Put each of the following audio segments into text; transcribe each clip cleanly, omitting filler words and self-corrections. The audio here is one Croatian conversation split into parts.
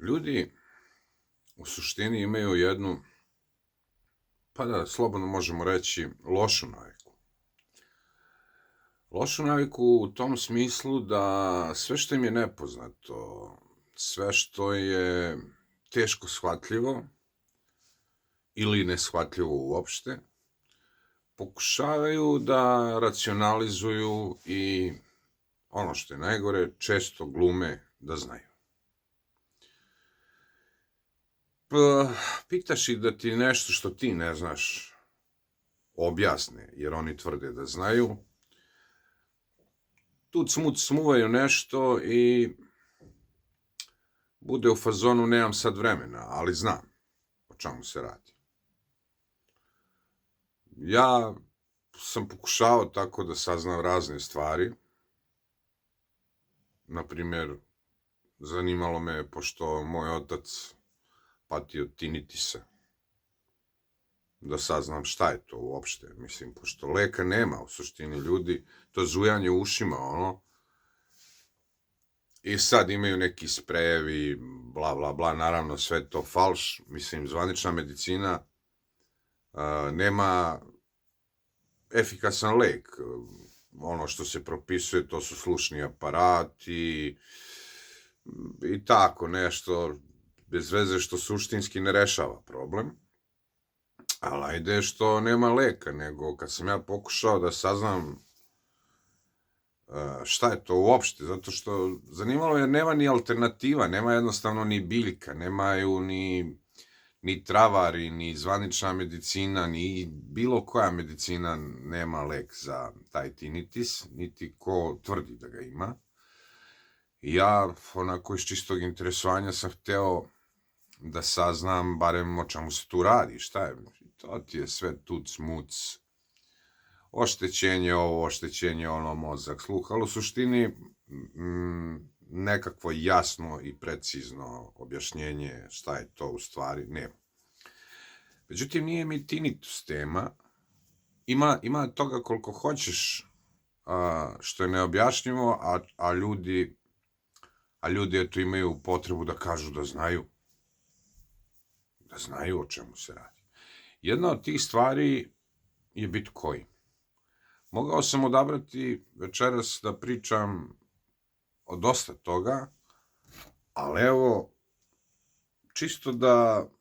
Ljudi u suštini imaju jednu, pa da, slobodno možemo reći, lošu naviku. Lošu naviku u tom smislu da sve što im je nepoznato, sve što je teško shvatljivo ili neshvatljivo uopšte, pokušavaju da racionalizuju i, ono što je najgore, često glume da znaju. Pitaš ih da ti nešto što ti ne znaš objasne, jer oni tvrde da znaju. Tu smuvaju nešto i bude u fazonu nemam sad vremena, ali znam o čemu se radi. Ja sam pokušao tako da saznam razne stvari. Naprimjer, zanimalo me, pošto moj otac pati od tinitisa, da saznam šta je to uopšte. Mislim, pošto leka nema u suštini ljudi, to zujanje u ušima, ono. I sad imaju neki sprejevi, bla, bla, bla, naravno sve to falš. Mislim, zvanična medicina nema efikasan lek. Ono što se propisuje, to su slušni aparati i tako nešto, bez veze što suštinski ne rešava problem. Ali ajde što nema leka, nego kad sam ja pokušao da saznam šta je to uopšte, zato što zanimalo je, nema ni alternativa, nema jednostavno ni biljka, nemaju ni travari, ni zvanična medicina, ni bilo koja medicina nema lek za taj tinitis, niti ko tvrdi da ga ima. I ja, onako iz čistog interesovanja, sam hteo da saznam barem o čemu se tu radi, šta je. To ti je sve tuc, muc, oštećenje ovo, oštećenje ono, mozak, sluh, ali u suštini nekakvo jasno i precizno objašnjenje šta je to u stvari nema. Međutim, nije mi tinitus tema, ima toga koliko hoćeš što je neobjašnjivo, a ljudi eto imaju potrebu da kažu da znaju o čemu se radi. Jedna od tih stvari je Bitcoin. Mogao sam odabrati večeras da pričam o dosta toga, ali evo, čisto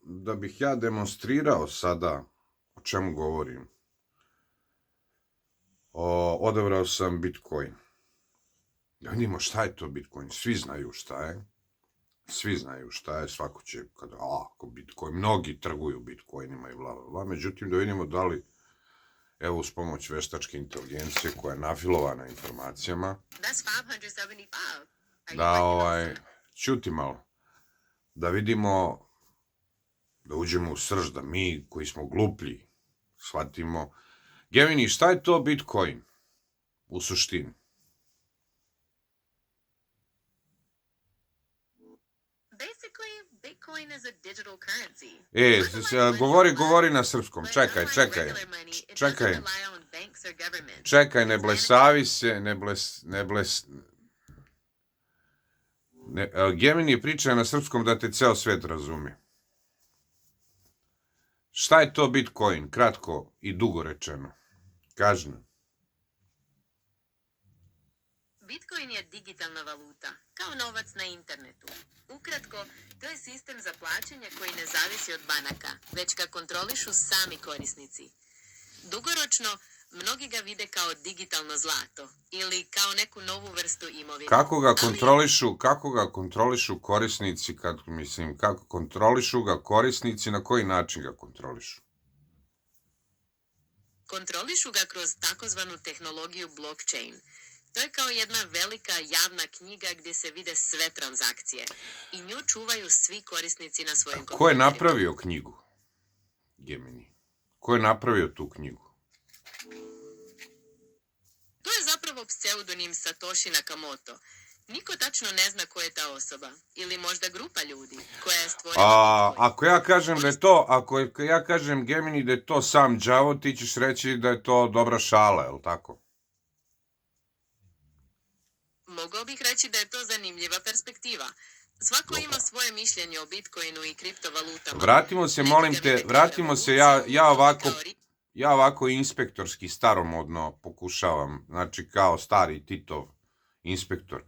da bih ja demonstrirao sada o čemu govorim. Odabrao sam Bitcoin. Da vidimo šta je to Bitcoin. Svi znaju šta je. Svako će, ako Bitcoin, mnogi trguju Bitcoinima i bla, bla, bla. Međutim, da vidimo da li, evo, uz pomoć veštačke inteligencije koja je nafilovana informacijama, ćuti malo, da vidimo, da uđemo u srž, da mi koji smo gluplji shvatimo. Gemini, šta je to Bitcoin u suštini? Bitcoin is a digital currency. Govori na srpskom. Čekaj, ne blesavi se, Gemini priča na srpskom da te ceo svet razume. Šta je to Bitcoin? Kratko i dugo rečeno. Kaži nam. Bitcoin je digitalna valuta, kao novac na internetu. Ukratko, to je sistem za plaćanje koji ne zavisi od banaka, već ga kontrolišu sami korisnici. Dugoročno, mnogi ga vide kao digitalno zlato ili kao neku novu vrstu imovine. Kako ga kontrolišu korisnici, kako kontrolišu ga korisnici, na koji način ga kontrolišu? Kontrolišu ga kroz takozvanu tehnologiju blockchain. To je kao jedna velika javna knjiga gdje se vide sve transakcije i nju čuvaju svi korisnici na svojim kompjuterima. Ko je napravio knjigu? Gemini. Ko je napravio tu knjigu? To je zapravo pseudonim Satoshi Nakamoto. Niko tačno ne zna ko je ta osoba. Ili možda grupa ljudi koja je stvorila... Ako ja kažem Gemini da je to sam đavo, ti ćeš reći da je to dobra šala, je li tako? Mogao bih reći da je to zanimljiva perspektiva, Svako ima svoje mišljenje o Bitcoinu i kriptovalutama. Vratimo se, Neki molim ga te, vide kao vratimo se, revoluciju, drugi ja ovako inspektorski, staromodno pokušavam, znači kao stari Titov inspektor.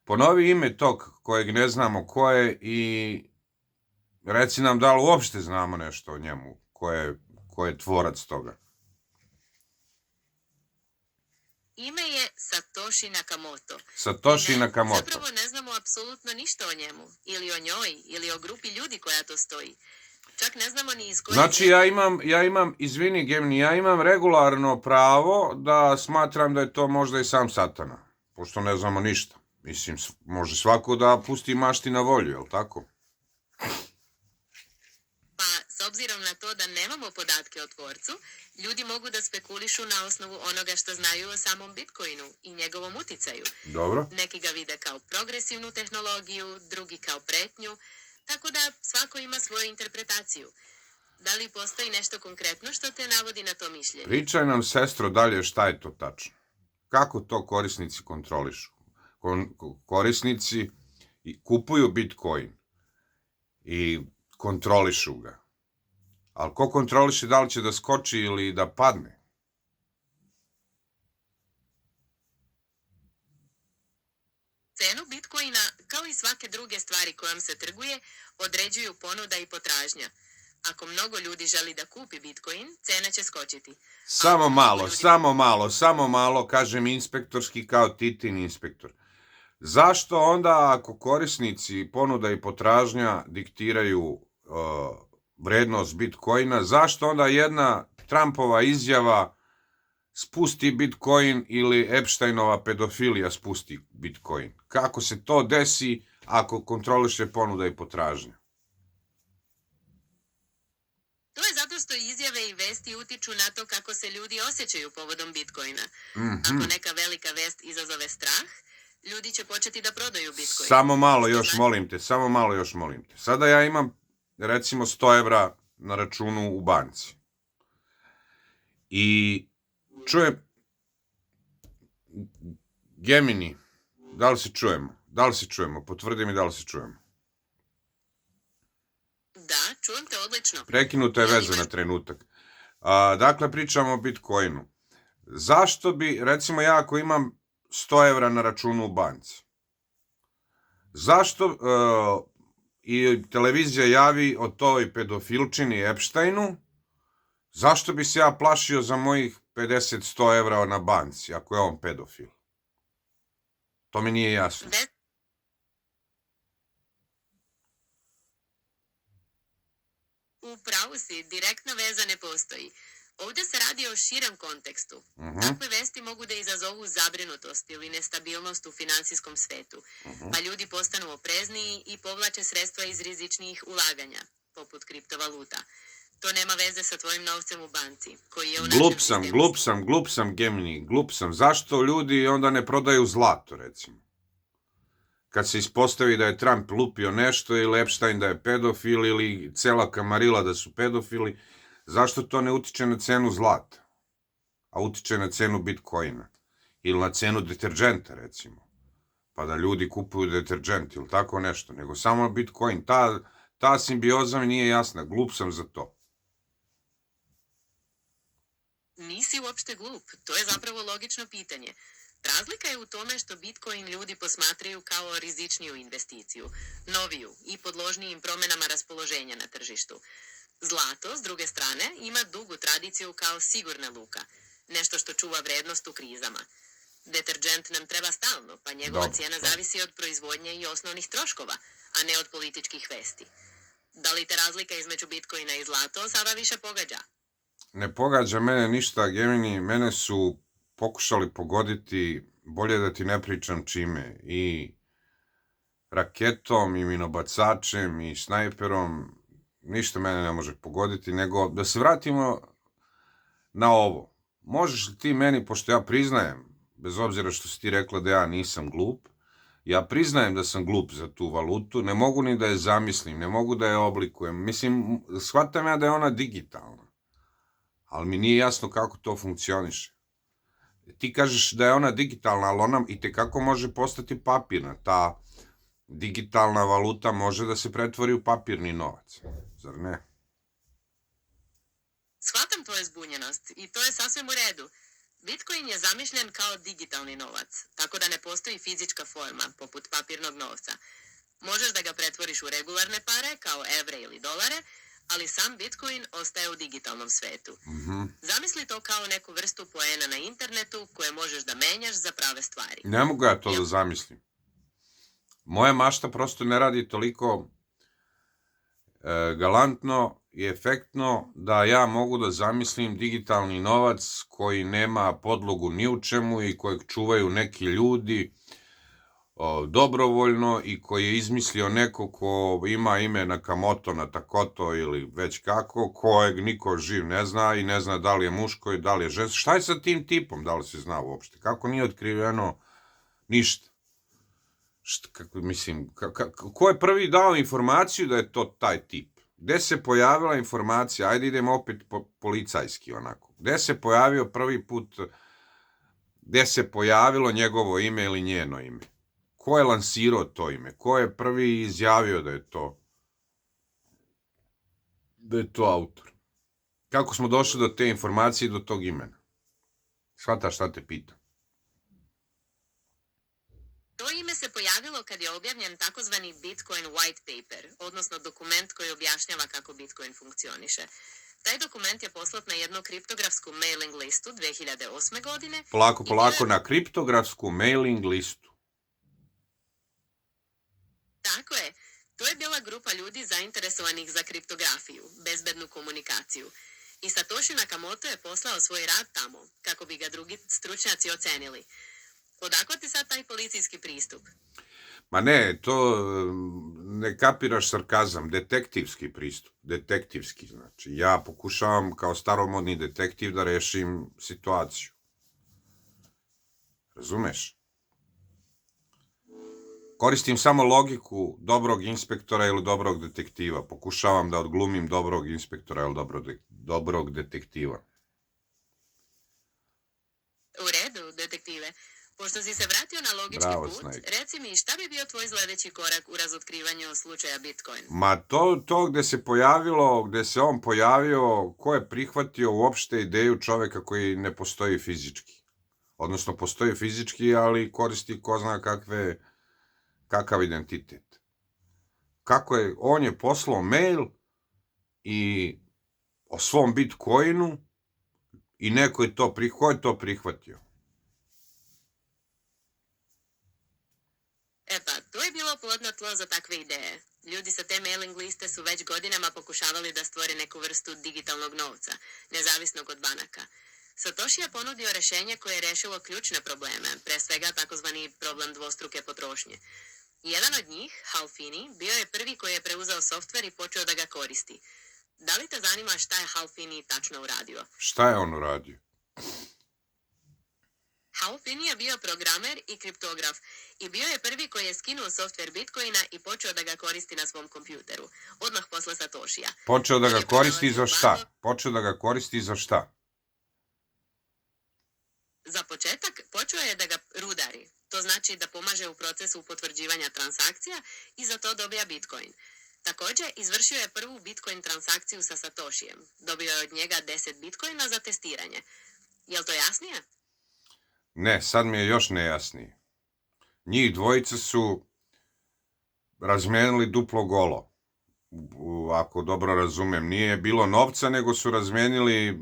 Ponovi ime tog kojeg ne znamo ko je i reci nam da li uopšte znamo nešto o njemu, ko je tvorac toga. Ime je Satoshi Nakamoto. Satoshi Nakamoto. Zapravo ne znamo apsolutno ništa o njemu, ili o njoj, ili o grupi ljudi koja to stoji. Čak ne znamo ni iz koje... Znači ja imam, izvini Gemini, ja imam regularno pravo da smatram da je to možda i sam Satana, pošto ne znamo ništa. Mislim, može svako da pusti mašti na volju, jel tako? Pa, s obzirom na to da nemamo podatke o tvorcu, ljudi mogu da spekulišu na osnovu onoga što znaju o samom Bitcoinu i njegovom uticaju. Dobro. Neki ga vide kao progresivnu tehnologiju, drugi kao pretnju, tako da svako ima svoju interpretaciju. Da li postoji nešto konkretno što te navodi na to mišljenje? Pričaj nam, sestro, dalje šta je to tačno. Kako to korisnici kontrolišu? Korisnici kupuju Bitcoin i kontrolišu ga. Ali ko kontroliše da li će da skoči ili da padne? Cenu Bitcoina, kao i svake druge stvari kojom se trguje, određuju ponuda i potražnja. Ako mnogo ljudi želi da kupi Bitcoin, cena će skočiti. Samo malo, kažem inspektorski kao Titin inspektor. Zašto onda ako korisnici ponuda i potražnja diktiraju vrednost Bitcoina, zašto onda jedna Trumpova izjava spusti Bitcoin ili Epsteinova pedofilija spusti Bitcoin? Kako se to desi ako kontroliše ponuda i potražnja? To je zato što izjave i vesti utiču na to kako se ljudi osjećaju povodom Bitcoina. Ako neka velika vest izazove strah, ljudi će početi da prodaju Bitcoin. Samo malo još molim te. Sada ja imam recimo 100 evra na računu u banci. I čujem, Gemini, da li se čujemo? Potvrdi mi da li se čujemo. Da, čujem te odlično. Prekinuta je veza na trenutak. Dakle, pričamo o Bitcoinu. Zašto bi, recimo ja ako imam 100 evra na računu u banci, zašto i televizija javi o toj pedofilčini Epsteinu, zašto bi se ja plašio za mojih 50-100 evra na banci, ako je on pedofil? To mi nije jasno. U pravu si, direktna veza ne postoji. Ovdje se radi o širem kontekstu. Takve vesti mogu da izazovu zabrinutost ili nestabilnost u finansijskom svetu, pa ljudi postanu oprezniji i povlače sredstva iz rizičnijih ulaganja, poput kriptovaluta. To nema veze sa tvojim novcem u banci, koji je u našem sistemu. Glup sam, Gemini, glup sam. Zašto ljudi onda ne prodaju zlato, recimo? Kad se ispostavi da je Trump lupio nešto ili Epstein da je pedofil ili cela kamarila da su pedofili, zašto to ne utiče na cenu zlata? A utiče na cenu Bitcoina. Ili na cenu deterđenta, recimo. Pa da ljudi kupuju deterđent ili tako nešto. Nego samo Bitcoin. Ta simbioza mi nije jasna. Glup sam za to. Nisi uopšte glup. To je zapravo logično pitanje. Razlika je u tome što Bitcoin ljudi posmatraju kao rizičniju investiciju, noviju i podložnijim promenama raspoloženja na tržištu. Zlato, s druge strane, ima dugu tradiciju kao sigurna luka, nešto što čuva vrednost u krizama. Deterđent nam treba stalno, pa njegova cijena zavisi od proizvodnje i osnovnih troškova, a ne od političkih vesti. Da li te razlika između Bitcoina i zlato sada više pogađa? Ne pogađa mene ništa, Gemini. Mene su pokušali pogoditi, bolje da ti ne pričam čime, i raketom, i minobacačem, i snajperom. Ništa mene ne može pogoditi, nego da se vratimo na ovo. Možeš li ti meni, pošto ja priznajem, bez obzira što si ti rekla da ja nisam glup, ja priznajem da sam glup za tu valutu, ne mogu ni da je zamislim, ne mogu da je oblikujem. Mislim, shvatam ja da je ona digitalna, ali mi nije jasno kako to funkcioniše. Ti kažeš da je ona digitalna, ali ona itekako može postati papirna. digitalna valuta može da se pretvori u papirni novac, zar ne? Shvatam tvoju zbunjenost i to je sasvim u redu. Bitcoin je zamišljen kao digitalni novac, tako da ne postoji fizička forma, poput papirnog novca. Možeš da ga pretvoriš u regularne pare, kao evre ili dolare, ali sam Bitcoin ostaje u digitalnom svetu. Zamisli to kao neku vrstu poena na internetu koje možeš da menjaš za prave stvari. Ne mogu ja to da zamislim. Moja mašta prosto ne radi toliko galantno i efektno da ja mogu da zamislim digitalni novac koji nema podlogu ni u čemu i kojeg čuvaju neki ljudi dobrovoljno i koji je izmislio neko ko ima ime Nakamoto, Natakoto ili već kako, kojeg niko živ ne zna i ne zna da li je muško i da li je žensko. Šta je sa tim tipom, da li se zna uopšte? Kako nije otkriveno ništa? Mislim, ko je prvi dao informaciju da je to taj tip? Gde se pojavila informacija? Ajde idemo opet policajski onako. Gde se pojavio prvi put, gde se pojavilo njegovo ime ili njeno ime? Ko je lansirao to ime? Ko je prvi izjavio da je to autor? Kako smo došli do te informacije i do tog imena? Shvataš šta te pitam? To ime se pojavilo kad je objavljen takozvani Bitcoin White Paper, odnosno dokument koji objašnjava kako Bitcoin funkcioniše. Taj dokument je poslat na jednu kriptografsku mailing listu 2008. godine. Polako, na kriptografsku mailing listu. Tako je. To je bila grupa ljudi zainteresovanih za kriptografiju, bezbednu komunikaciju. I Satoshi Nakamoto je poslao svoj rad tamo, kako bi ga drugi stručnjaci ocenili. Odakle ti sad taj policijski pristup? Ma ne, to ne kapiraš sarkazam, detektivski pristup, detektivski znači. Ja pokušavam kao staromodni detektiv da rešim situaciju. Razumeš? Koristim samo logiku dobrog inspektora ili dobrog detektiva. Pokušavam da odglumim dobrog inspektora ili dobrog detektiva. U redu, detektive. Pošto si se vratio na logički put, reci mi šta bi bio tvoj sledeći korak u razotkrivanju slučaja Bitcoin? Ma to gde se on pojavio, ko je prihvatio uopšte ideju čoveka koji ne postoji fizički. Odnosno, postoji fizički, ali koristi ko zna kakav identitet. On je poslao mail i o svom Bitcoinu i neko je to prihvatio. E pa, to je bilo plodno tlo za takve ideje. Ljudi sa te mailing liste su već godinama pokušavali da stvore neku vrstu digitalnog novca, nezavisnog od banaka. Satoshi je ponudio rešenje koje je rešilo ključne probleme, pre svega takozvani problem dvostruke potrošnje. Jedan od njih, Hal Finney, bio je prvi koji je preuzeo softver i počeo da ga koristi. Da li te zanima šta je Hal Finney tačno uradio? Šta je on uradio? Hal Finney je bio programer i kriptograf i bio je prvi koji je skinuo softver Bitcoina i počeo da ga koristi na svom kompjuteru, odmah posle Satoshija. Počeo da ga koristi za šta? Počeo da ga koristi za šta? Za početak, počeo je da ga rudari. To znači da pomaže u procesu potvrđivanja transakcija i za to dobija Bitcoin. Također, izvršio je prvu Bitcoin transakciju sa Satoshijem. Dobio je od njega 10 Bitcoina za testiranje. Je li to jasnije? Ne, sad mi je još nejasnije. Njih dvojice su razmenili duplo golo. Ako dobro razumem, nije bilo novca, nego su razmenili,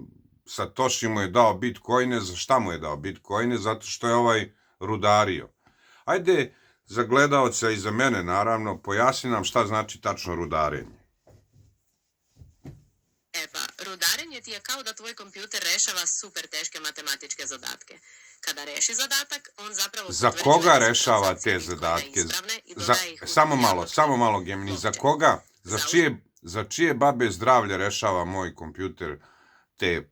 Satoshi mu je dao Bitcoine. Za šta mu je dao Bitcoine? Zato što je ovaj rudario. Ajde, za gledaoca i za mene, naravno, pojasni nam šta znači tačno rudarenje. E pa, rudarenje ti je kao da tvoj kompjuter rešava super teške matematičke zadatke. Kada reši zadatak, on zapravo... Za koga rešava te zadatke? Samo malo, Gemini. Za koga? Za čije babe zdravlje rešava moj kompjuter te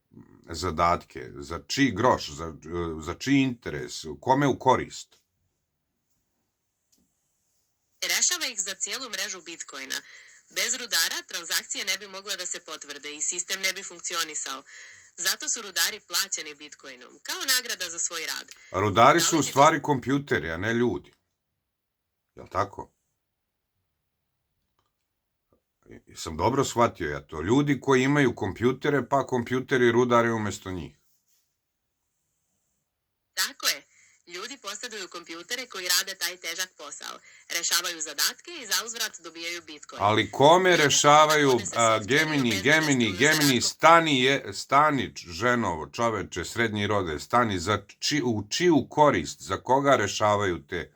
zadatke? Za čiji groš? Za čiji interes? Kome u korist? Rešava ih za cijelu mrežu Bitcoina. Bez rudara transakcije ne bi mogle da se potvrde i sistem ne bi funkcionisao. Zato su rudari plaćeni Bitcoinom, kao nagrada za svoj rad. Rudari su u stvari kompjuteri, a ne ljudi. Jel' tako? Sam dobro shvatio ja to. Ljudi koji imaju kompjutere, pa kompjuteri rudare umjesto njih. Tako je. Ljudi posjeduju kompjutere koji rade taj težak posao. Rešavaju zadatke i zauzvrat dobijaju Bitcoin. Ali kome rešavaju Podnose software i obezbede Gemini, struju stani, ženovo, čoveče, srednji rode, stani, u čiju korist, za koga rešavaju te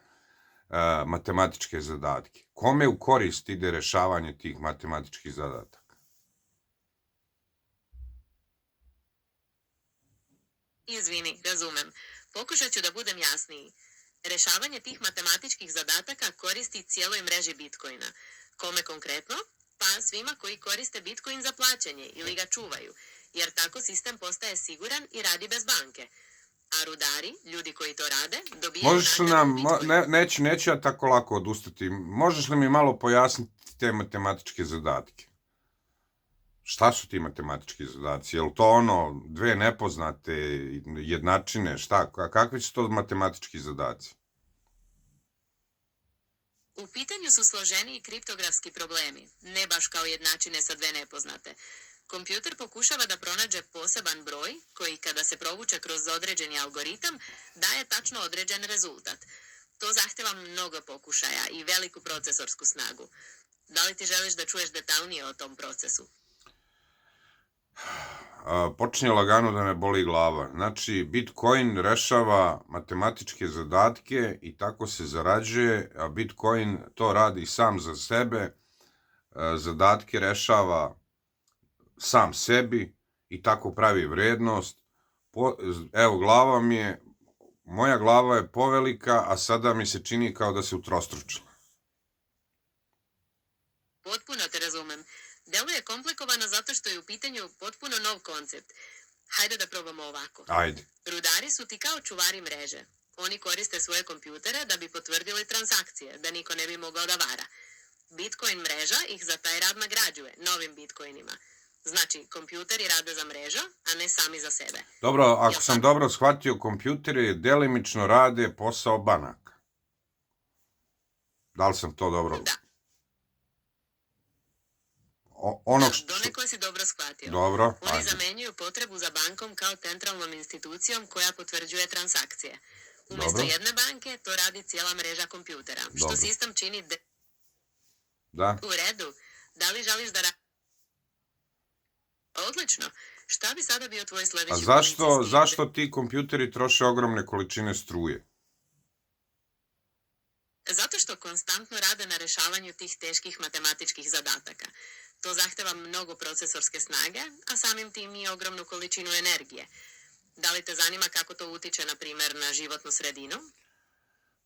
matematičke zadatke? Kome u korist ide rešavanje tih matematičkih zadataka? Izvini, razumem. Pokušat ću da budem jasniji. Rešavanje tih matematičkih zadataka koristi cijeloj mreži Bitcoina. Kome konkretno? Pa svima koji koriste Bitcoin za plaćanje ili ga čuvaju, jer tako sistem postaje siguran i radi bez banke. A rudari, ljudi koji to rade, dobijaju Možeš li naknadu nam, u Bitcoinu. neću ja tako lako odustati, možeš li mi malo pojasniti te matematičke zadatke? Šta su ti matematički zadaci? Je li to ono, dve nepoznate jednačine, šta? Kakvi su to matematički zadaci? U pitanju su složeniji kriptografski problemi, ne baš kao jednačine sa dve nepoznate. Kompjuter pokušava da pronađe poseban broj, koji kada se provuče kroz određeni algoritam, daje tačno određen rezultat. To zahteva mnogo pokušaja i veliku procesorsku snagu. Da li ti želiš da čuješ detaljnije o tom procesu? Počinje lagano da me boli glava. Znači, Bitcoin rešava matematičke zadatke i tako se zarađuje, a Bitcoin to radi sam za sebe, zadatke rešava sam sebi i tako pravi vrednost. Evo, moja glava je povelika, a sada mi se čini kao da se utrostručila. Potpuno te razumem. Deluje komplikovano zato što je u pitanju potpuno nov koncept. Hajde da probamo ovako. Ajde. Rudari su ti kao čuvari mreže. Oni koriste svoje kompjutere da bi potvrdili transakcije, da niko ne bi mogao da vara. Bitcoin mreža ih za taj rad nagrađuje novim bitcoinima. Znači, kompjuteri rade za mrežu, a ne sami za sebe. Dobro, ako sam dobro shvatio, kompjuteri delimično rade posao banaka. Da li sam to dobro... Da. Donekle si dobro shvatio. Dobro, Oni ajde. zamenjuju potrebu za bankom kao centralnom institucijom koja potvrđuje transakcije. Umjesto Dobro. jedne banke, to radi cijela mreža kompjutera, što Dobro. sistem čini Da. u redu. Da li želiš da Odlično. Šta bi sada bio tvoj A sljedeći zašto ti kompjuteri troše ogromne količine struje? Zato što konstantno rade na rešavanju tih teških matematičkih zadataka. To zahteva mnogo procesorske snage, a samim tim i ogromnu količinu energije. Da li te zanima kako to utiče, na primjer, na životnu sredinu?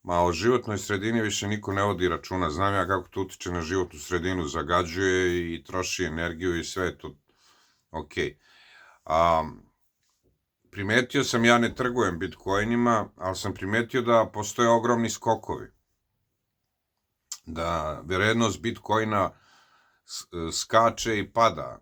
Ma o životnoj sredini više niko ne vodi računa. Znam ja kako to utiče na životnu sredinu, zagađuje i troši energiju i sve je to ok. Primetio sam, ja ne trgujem bitcoinima, ali sam primetio da postoje ogromni skokovi. Da vrednost bitcoina skače i pada.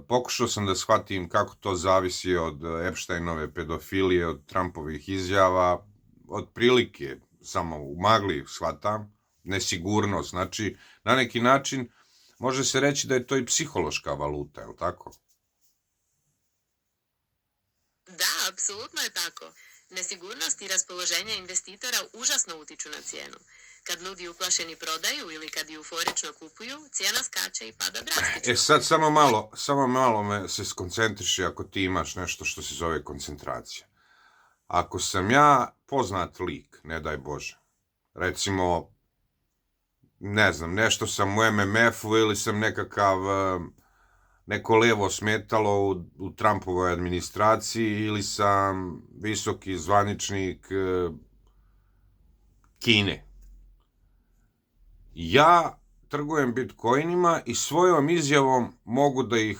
Pokušao sam da shvatim kako to zavisi od Epsteinove pedofilije, od Trumpovih izjava, od prilike, samo u magli shvatam, nesigurnost. Znači, na neki način može se reći da je to i psihološka valuta, je li tako? Da, apsolutno je tako. Nesigurnost i raspoloženje investitora užasno utiču na cijenu. Kad ljudi uplašeni prodaju ili kad euforično kupuju, cijena skače i pada drastično. Sad samo malo me se skoncentriši ako ti imaš nešto što se zove koncentracija. Ako sam ja poznat lik, ne daj Bože, recimo, ne znam, nešto sam u MMF-u ili sam neko levo smetalo u Trumpovoj administraciji ili sam visoki zvaničnik Kine. Ja trgujem bitcoinima i svojom izjavom mogu da ih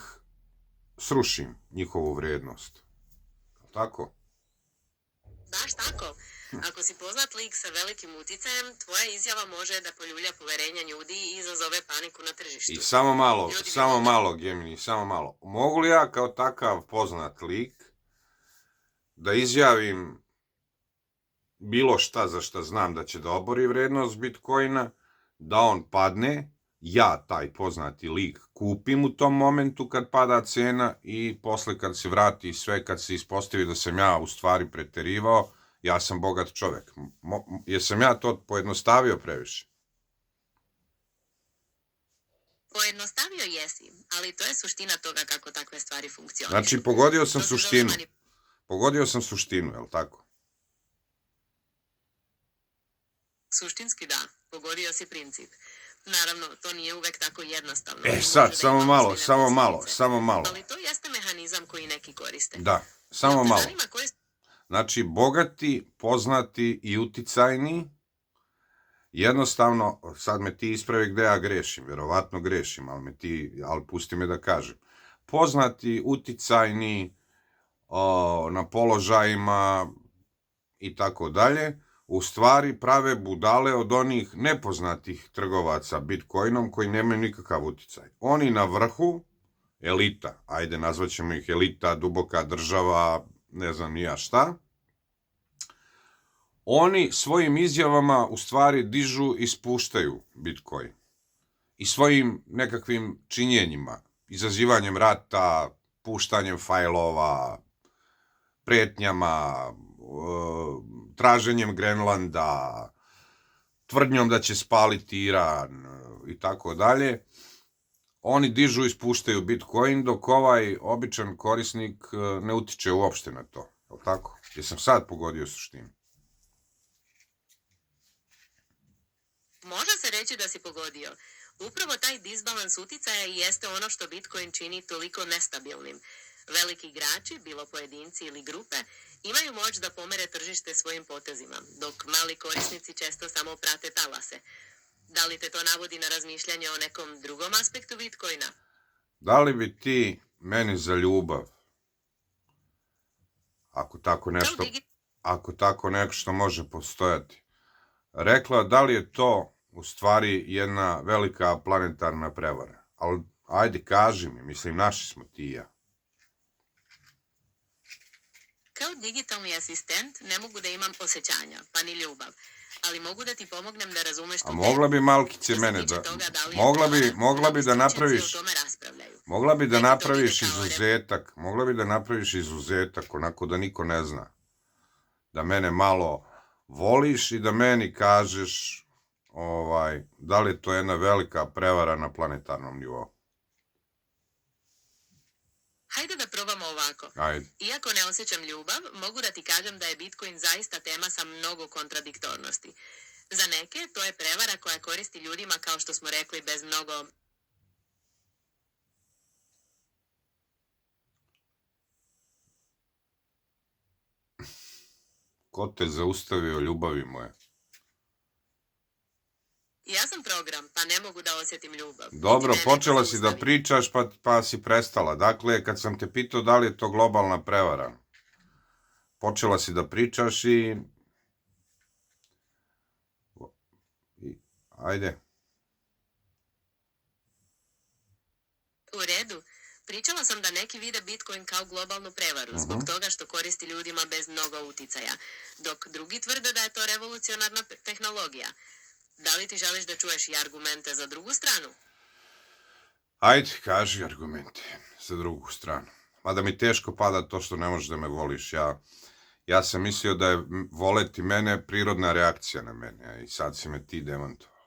srušim, njihovu vrednost. Tako? Baš tako. Ako si poznat lik sa velikim uticajem, tvoja izjava može da poljulja poverenja ljudi i izazove paniku na tržištu. I samo malo, Gemini, samo malo. Mogu li ja kao takav poznat lik da izjavim bilo šta za šta znam da će da obori vrednost bitcoina, da on padne, ja, taj poznati lik, kupim u tom momentu kad pada cena i posle kad se vrati sve, kad se ispostavi da sam ja u stvari preterivao, ja sam bogat čovek. Jesam ja to pojednostavio previše? Pojednostavio jesi, ali to je suština toga kako takve stvari funkcionišu. Znači, pogodio sam To se zove suštinu. Pogodio sam suštinu, je li tako? Suštinski da, pogodio si princip. Naravno, to nije uvek tako jednostavno. E i sad, može da samo ima malo, ozbiljne samo malo, posledice. samo malo. Ali to jeste mehanizam koji neki koriste. Da, samo Jel te malo. zanima koje Znači, bogati, poznati i uticajni, jednostavno, sad me ti ispravi gde ja grešim, verovatno grešim, ali pusti me da kažem. Poznati, uticajni, na položajima i tako dalje, u stvari prave budale od onih nepoznatih trgovaca Bitcoinom koji nemaju nikakav uticaj. Oni na vrhu, elita, ajde nazvaćemo ih elita, duboka država, ne znam ni ja šta, oni svojim izjavama u stvari dižu i spuštaju Bitcoin. I svojim nekakvim činjenjima, izazivanjem rata, puštanjem fajlova, pretnjama, traženjem Grenlanda, tvrdnjom da će spaliti Iran i tako dalje, oni dižu i spuštaju Bitcoin, dok ovaj običan korisnik ne utiče uopšte na to. Je li tako? Jesam sad pogodio suštinu? Može se reći da si pogodio. Upravo taj disbalans uticaja i jeste ono što Bitcoin čini toliko nestabilnim. Veliki igrači, bilo pojedinci ili grupe, imaju moć da pomere tržište svojim potezima, dok mali korisnici često samo prate talase. Da li te to navodi na razmišljanje o nekom drugom aspektu Bitcoina? Da li bi ti meni za ljubav, ako tako nešto može postojati, rekla da li je to u stvari jedna velika planetarna prevara? Ali ajde, kaži mi, mislim, naši smo ti i ja. Kao digitalni asistent ne mogu da imam osjećanja, pa ni ljubav, ali mogu da ti pomognem da razumeš tu A mogla bi malkice mene da... Mogla bi da napraviš... Mogla bi da napraviš izuzetak, onako da niko ne zna. Da mene malo voliš i da meni kažeš da li je to jedna velika prevara na planetarnom nivou. Hajde da probamo ovako. Ajde. Iako ne osjećam ljubav, mogu da ti kažem da je Bitcoin zaista tema sa mnogo kontradiktornosti. Za neke to je prevara koja koristi ljudima, kao što smo rekli, bez mnogo... Ko te zaustavio, ljubavi moje? Ja sam program, pa ne mogu da osjetim ljubav. Dobro, počela si da pričaš, pa si prestala. Dakle, kad sam te pitao da li je to globalna prevara, počela si da pričaš i... Ajde. U redu. Pričala sam da neki vide Bitcoin kao globalnu prevaru, zbog toga što koristi ljudima bez mnogo uticaja, dok drugi tvrde da je to revolucionarna tehnologija. Da li ti želiš da čuješ i argumente za drugu stranu? Ajde, kaži argumente za drugu stranu. Mada mi teško pada to što ne možeš da me voliš. Ja sam mislio da je voleti mene prirodna reakcija na mene, i sad si me ti demantovao.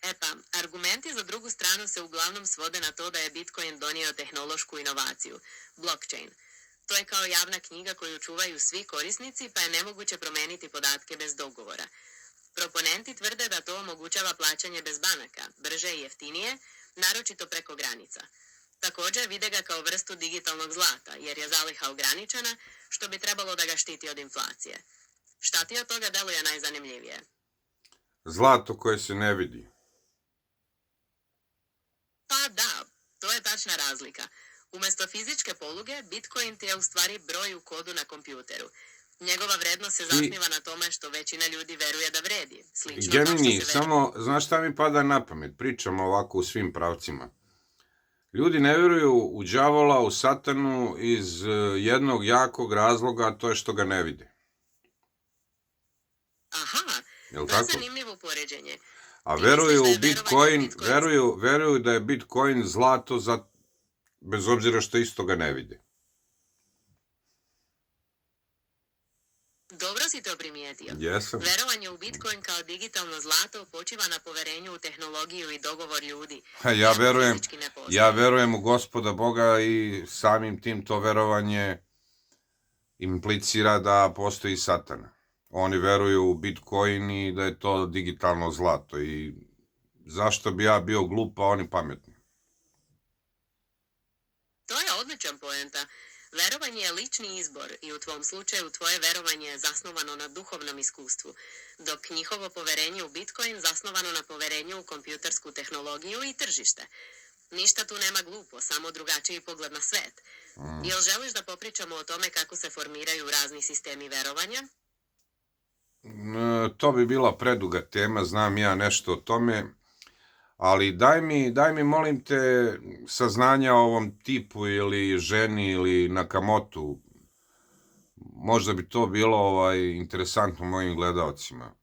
E pa, argumenti za drugu stranu se uglavnom svode na to da je Bitcoin donio tehnološku inovaciju, blockchain. To je kao javna knjiga koju čuvaju svi korisnici, pa je nemoguće promeniti podatke bez dogovora. Proponenti tvrde da to omogućava plaćanje bez banaka, brže i jeftinije, naročito preko granica. Također vide ga kao vrstu digitalnog zlata, jer je zaliha ograničena, što bi trebalo da ga štiti od inflacije. Šta ti od toga deluje najzanimljivije? Zlato koje se ne vidi. Pa da, to je tačna razlika. Umjesto fizičke poluge, Bitcoin ti je u stvari broj u kodu na kompjuteru. Njegova vrednost se zasniva na tome što većina ljudi veruje da vredi. Slično Gemini, samo, znaš šta mi pada na pamet? Pričamo ovako u svim pravcima. Ljudi ne veruju u đavola, u satanu iz jednog jakog razloga, a to je što ga ne vide. Jel To je tako? zanimljivo poređenje. A Ti misliš veruju da u je verovanje u Bitcoin, Bitcoin... veruju da je Bitcoin zlato bez obzira što isto ga ne vide. Dobro si to primijetio. Jesam. Verovanje u Bitcoin kao digitalno zlato počiva na poverenju u tehnologiju i dogovor ljudi. Ja iako fizički ne postoje. verujem u Gospoda Boga i samim tim to verovanje implicira da postoji Satana. Oni veruju u Bitcoin i da je to digitalno zlato i zašto bi ja bio glup, a oni pametni? To je odličan poenta. Verovanje je lični izbor i u tvom slučaju tvoje verovanje je zasnovano na duhovnom iskustvu, dok njihovo poverenje u Bitcoin zasnovano na poverenju u kompjutersku tehnologiju i tržište. Ništa tu nema glupo, samo drugačiji pogled na svet. Jel želiš da popričamo o tome kako se formiraju razni sistemi verovanja? To bi bila preduga tema, znam ja nešto o tome, ali daj mi molim te saznanja o ovom tipu ili ženi ili Nakamotu. Možda bi to bilo interesantno mojim gledalcima.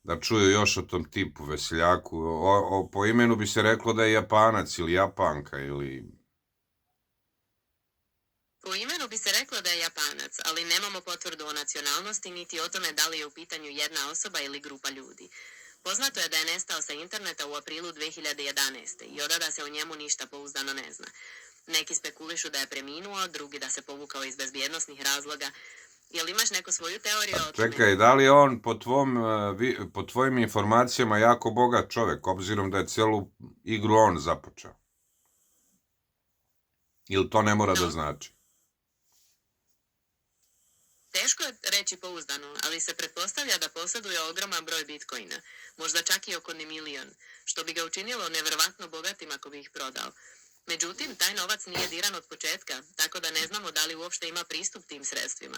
Da čuju još o tom tipu veseljaku. Po imenu bi se reklo da je Japanac ili Japanka ili... Po imenu bi se reklo da je Japanac, ali nemamo potvrdu o nacionalnosti niti o tome da li je u pitanju jedna osoba ili grupa ljudi. Poznato je da je nestao sa interneta u aprilu 2011. i odada se o njemu ništa pouzdano ne zna. Neki spekulišu da je preminuo, drugi da se povukao iz bezbjednosnih razloga. Jel imaš neku svoju teoriju o tome? Čekaj, da li je on po tvojim informacijama jako bogat čovek, obzirom da je celu igru on započeo? Ili to ne mora da znači? Teško je reći pouzdano, ali se pretpostavlja da posjeduje ogroman broj bitcoina, možda čak i oko 1 milion, što bi ga učinilo nevjerovatno bogatim ako bi ih prodao. Međutim, taj novac nije diran od početka, tako da ne znamo da li uopšte ima pristup tim sredstvima.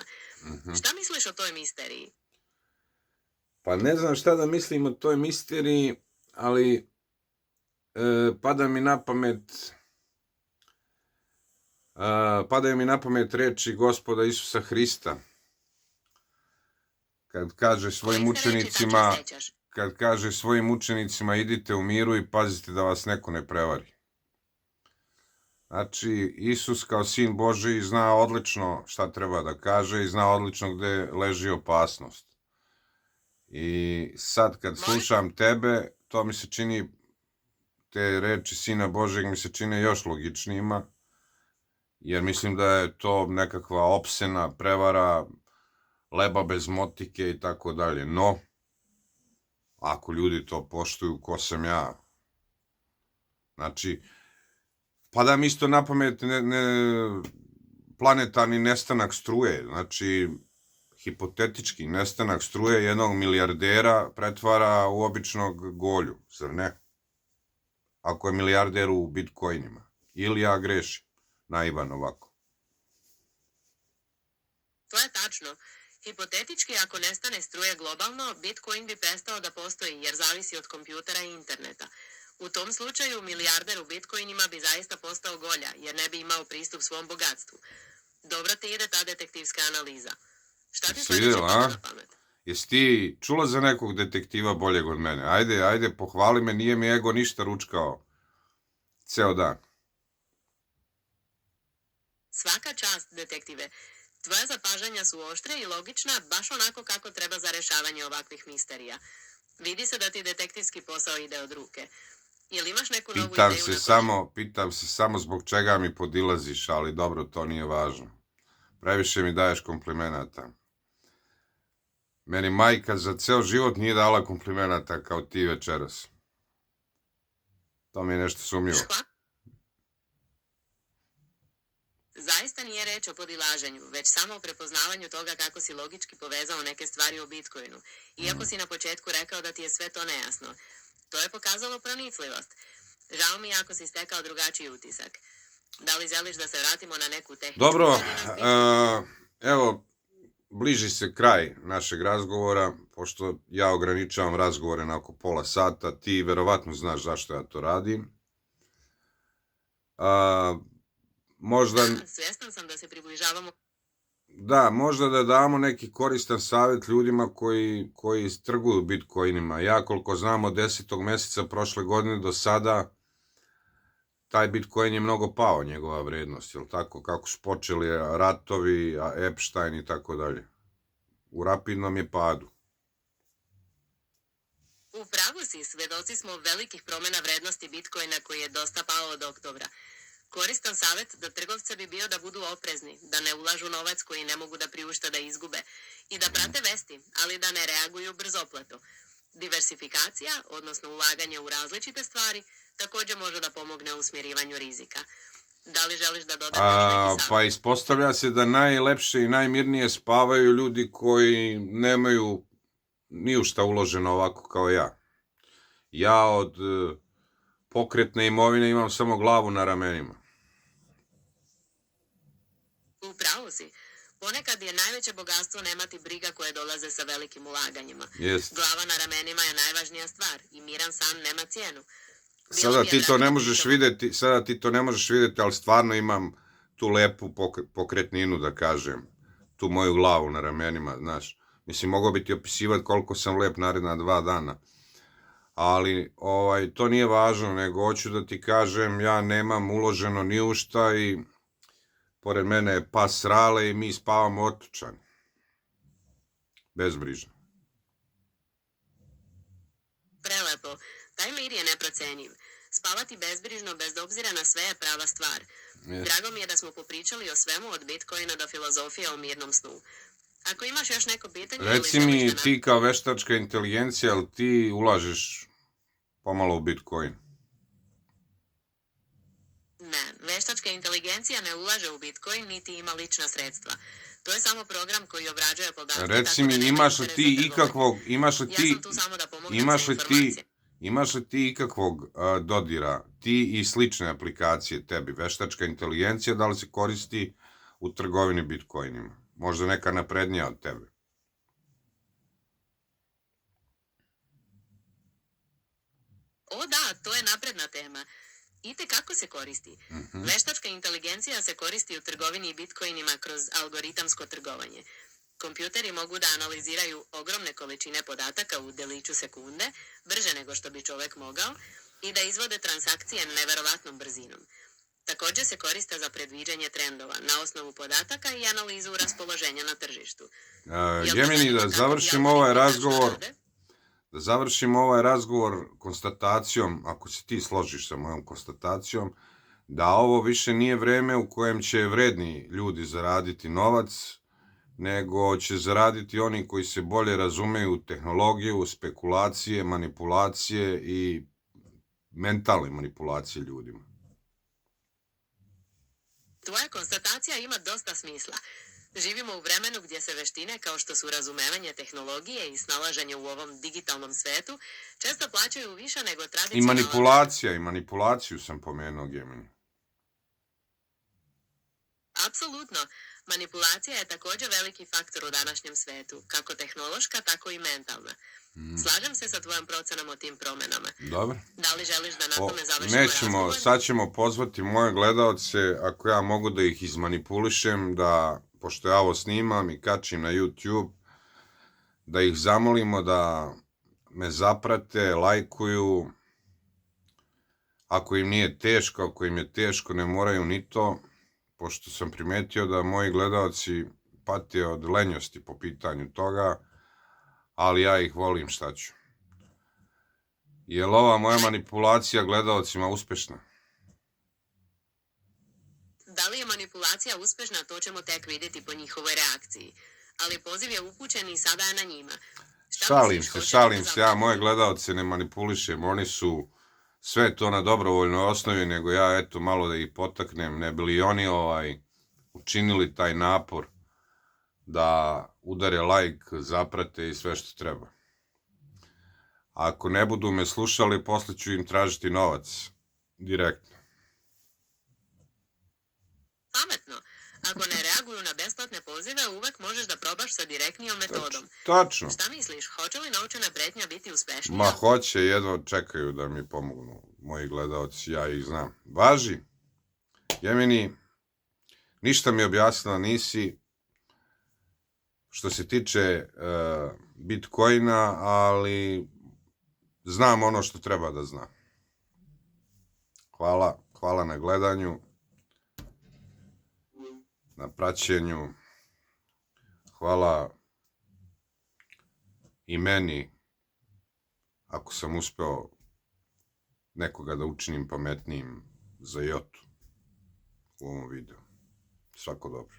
Šta misliš o toj misteriji? Pa ne znam šta da mislim o toj misteriji, ali padaju mi na pamet reči Gospoda Isusa Hrista, kad kaže svojim učenicima idite u miru i pazite da vas neko ne prevari. Znači, Isus kao sin Božiji zna odlično šta treba da kaže i zna odlično gde leži opasnost. I sad kad slušam tebe, to mi se čini, te reči sina Božijeg mi se čine još logičnijima, jer mislim da je to nekakva opsena, prevara, leba bez motike i tako dalje. No, ako ljudi to poštuju, ko sam ja? Znači, pada mi isto na pamet planetarni nestanak struje. Znači, hipotetički nestanak struje jednog milijardera pretvara u običnog golju, zar ne? Ako je milijarder u bitcoinima. Ili ja grešim, naivan ovako. To je tačno. Hipotetički, ako nestane struje globalno, Bitcoin bi prestao da postoji jer zavisi od kompjutera i interneta. U tom slučaju, milijarder u Bitcoinima bi zaista postao golja, jer ne bi imao pristup svom bogatstvu. Dobro ti ide ta detektivska analiza. Šta ti sledeće pada na pamet? Jesi ti čula za nekog detektiva boljeg od mene? Ajde, pohvali me, nije mi ego ništa ručkao ceo dan. Svaka čast, detektive. Tvoja zapažanja su oštre i logična, baš onako kako treba za rešavanje ovakvih misterija. Vidi se da ti detektivski posao ide od ruke. Jel imaš neku novu ideju? Pitam se samo zbog čega mi podilaziš, ali dobro, to nije važno. Previše mi daješ komplimenata. Meni majka za ceo život nije dala komplimenata kao ti večeras. To mi je nešto sumnjivo. Zaista nije reč o podilaženju, već samo o prepoznavanju toga kako si logički povezao neke stvari o Bitcoinu. Iako si na početku rekao da ti je sve to nejasno. To je pokazalo pronicljivost. Žao mi ako si stekao drugačiji utisak. Da li želiš da se vratimo na neku tehničku... Dobro, evo, bliži se kraj našeg razgovora, pošto ja ograničavam razgovore na oko pola sata, ti verovatno znaš zašto ja to radim. Možda... Svjestan sam da se približavamo Da, možda da damo neki koristan savjet ljudima koji trguju bitcoinima. Ja koliko znam od 10. mjeseca prošle godine do sada, taj Bitcoin je mnogo pao, njegova vrednost, jel tako? Kako su počeli ratovi, Epstein i tako dalje. U rapidnom je padu. U pravu si, svedoci smo velikih promjena vrednosti Bitcoina koji je dosta pao od oktobra. Koristan savjet za trgovce bi bio da budu oprezni, da ne ulažu novac koji ne mogu da priušta da izgube i da prate vesti, ali da ne reaguju brzopleto. Diversifikacija, odnosno ulaganje u različite stvari, također može da pomogne u smjerivanju rizika. Da li želiš da dodam još neki savjet? Pa ispostavlja se da najlepše i najmirnije spavaju ljudi koji nemaju ni u šta uloženo ovako kao ja. Ja od pokretne imovine imam samo glavu na ramenima. U pravu si. Ponekad je najveće bogatstvo nemati briga koje dolaze sa velikim ulaganjima. Jest. Glava na ramenima je najvažnija stvar i miran san nema cijenu. Sada ti to ne možeš vidjeti, ali stvarno imam tu lepu pokretninu, da kažem. Tu moju glavu na ramenima, znaš. Mislim, mogao bi ti opisivati koliko sam lep naredna 2 dana. Ali to nije važno, nego hoću da ti kažem, ja nemam uloženo ni u šta i pored mene je pas Rale i mi spavamo otočani. Bezbrižno. Prelepo. Taj mir je neprocenjiv. Spavati bezbrižno bez obzira na sve je prava stvar. Yes. Drago mi je da smo popričali o svemu od Bitcoina do filozofije o mirnom snu. Ako imaš još neko pitanje... Reci mi ti kao veštačka inteligencija, ali ti ulažeš pomalo u Bitcoin? Ne, veštačka inteligencija ne ulaže u Bitcoin niti ima lična sredstva. To je samo program koji obrađuje podatke. Reci mi, imaš li ti ikakvog dodira, ti i slične aplikacije tebi, veštačka inteligencija, da li se koristi u trgovini Bitcoinima? Možda neka naprednija od tebe. O da, to je napredna tema. Itekako se koristi. Veštačka inteligencija se koristi u trgovini Bitcoinima kroz algoritamsko trgovanje. Kompjuteri mogu da analiziraju ogromne količine podataka u deliću sekunde, brže nego što bi čovjek mogao, i da izvode transakcije neverovatnom brzinom. Također se koriste za predviđanje trendova na osnovu podataka i analizu raspoloženja na tržištu. Gemini, da završimo ovaj razgovor konstatacijom, ako se ti složiš sa mojom konstatacijom, da ovo više nije vreme u kojem će vredni ljudi zaraditi novac, nego će zaraditi oni koji se bolje razumeju u tehnologiju, spekulacije, manipulacije i mentalne manipulacije ljudima. Tvoja konstatacija ima dosta smisla. Živimo u vremenu gdje se veštine kao što su razumevanje tehnologije i snalaženje u ovom digitalnom svetu često plaćaju više nego tradicionalno... I manipulaciju sam pomenuo, Gemini. Apsolutno. Manipulacija je također veliki faktor u današnjem svetu, kako tehnološka, tako i mentalna. Slažem se sa tvojom procenom o tim promjenama. Dobro. Da li želiš da na tome završimo razgovor? Sad ćemo pozvati moje gledaoce, ako ja mogu da ih izmanipulišem, da, pošto ja ovo snimam i kačim na YouTube, da ih zamolimo da me zaprate, lajkuju. Ako im nije teško, ako im je teško, ne moraju ni to, pošto sam primetio da moji gledaoci pate od lenjosti po pitanju toga, ali ja ih volim, šta ću. Je li ova moja manipulacija gledaocima uspešna? Da li je manipulacija uspešna, to ćemo tek vidjeti po njihovoj reakciji. Ali poziv je upućen i sada je na njima. Šalim se, ja moje gledaoce ne manipulišem, oni su sve to na dobrovoljnoj osnovi, nego ja eto malo da ih potaknem, ne bi li oni učinili taj napor da udare like, zaprate i sve što treba. Ako ne budu me slušali, posle ću im tražiti novac. Direktno. Pametno. Ako ne reaguju na besplatne pozive, uvek možeš da probaš sa direktnijom metodom. Tačno. Šta misliš, hoće li novčana pretnja biti uspešnija? Ma hoće, jedva čekaju da mi pomognu moji gledaoci, ja ih znam. Važi. Gemini, ništa mi objasnila nisi, što se tiče Bitcoina, ali znam ono što treba da znam. Hvala na gledanju, na praćenju. Hvala i meni ako sam uspeo nekoga da učinim pametnijim za jotu u ovom videu. Svako dobro.